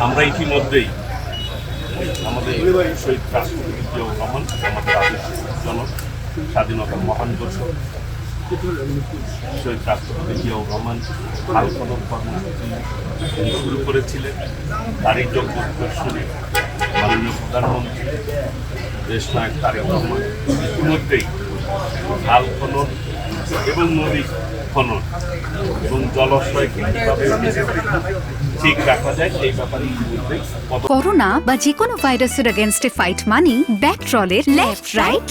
আমরা ইতিমধ্যেই আমাদের শহীদ রাষ্ট্রপতি জিয়াউর রহমান আমাদের আদেশ জনক স্বাধীনতার মহান ঘোষক শহীদ রাষ্ট্রপতি জিয়াউর রহমান খাল খনন কর্মসূচি শুরু করেছিলেন। তারই যোগ্য উত্তরসূরি মাননীয় প্রধানমন্ত্রী দেশনায়ক তারেক রহমান ইতিমধ্যেই খাল খনন এবং নদী খনন এবং জলাশয়কে কীভাবে ঠিক রাখা যায় সেই ব্যাপারে ইতিমধ্যেই করোনা বা যে কোনো ভাইরাসের এগেইনস্টে ফাইট মানি ব্যাকট্রলের লেফট রাইট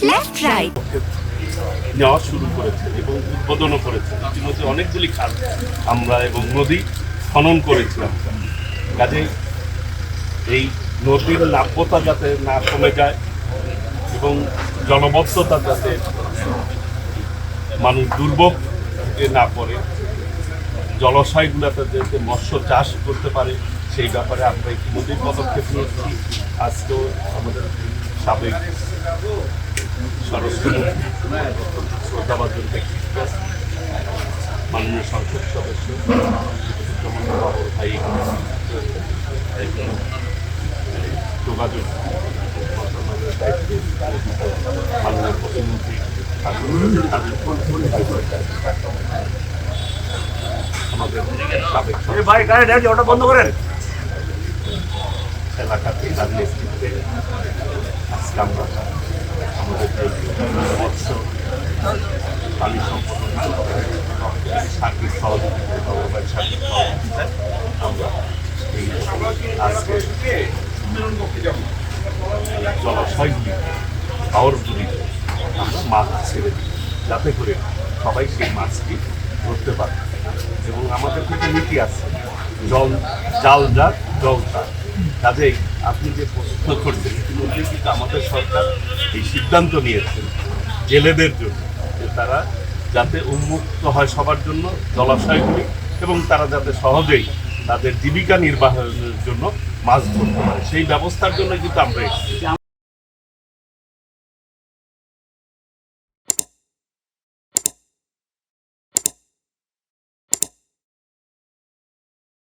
নেওয়া শুরু করেছে এবং উদ্বোধনও করেছে। ইতিমধ্যে অনেকগুলি খাল আমরা এবং নদী খনন করেছি আমরা। কাজেই এই নদীর নাব্যতা যাতে না কমে যায় এবং জলবদ্ধতা যাতে মানুষ দুর্ভোগে না পড়ে, জলাশয়গুলোতে যাতে মৎস্য চাষ করতে পারে সেই ব্যাপারে আমরা ইতিমধ্যেই পদক্ষেপ নিয়েছি। আজকেও আমাদের সাবেক স্বরাষ্ট্রমন্ত্রী শ্রদ্ধাভাজন ব্যক্তিত্ব মাননীয় সংসদ সদস্য বাবুর ভাই যোগাযোগ মন্ত্রণালয়ের দায়িত্বে মাননীয় প্রতিমন্ত্রী আমাদের সাবেক ওটা বন্ধ করেন এলাকাতে তার নেতৃত্বে আজকে আমরা আমাদের যে মৎস্য পানি সম্পদ সার্বিক সহযোগিতায় বাবুভাই সার্বিক সহযোগিতায় আমরা এই আজকে জলাশয়গুলি হাওরগুলিতে আমরা মাছ ছেড়ে দিই যাতে করে সবাই সেই মাছটি ধরতে পারে। এবং আমাদের কিন্তু নীতি আছে জাল যাক জল তাক। কাজেই আপনি যে প্রশ্ন করছেন ইতিমধ্যে কিন্তু আমাদের সরকার এই সিদ্ধান্ত নিয়েছে জেলেদের জন্য যে তারা যাতে উন্মুক্ত হয় সবার জন্য জলাশয়গুলি এবং তারা যাতে সহজেই তাদের জীবিকা নির্বাহের জন্য মাছ ধরতে পারে সেই ব্যবস্থার জন্য কিন্তু আমরা এসেছি।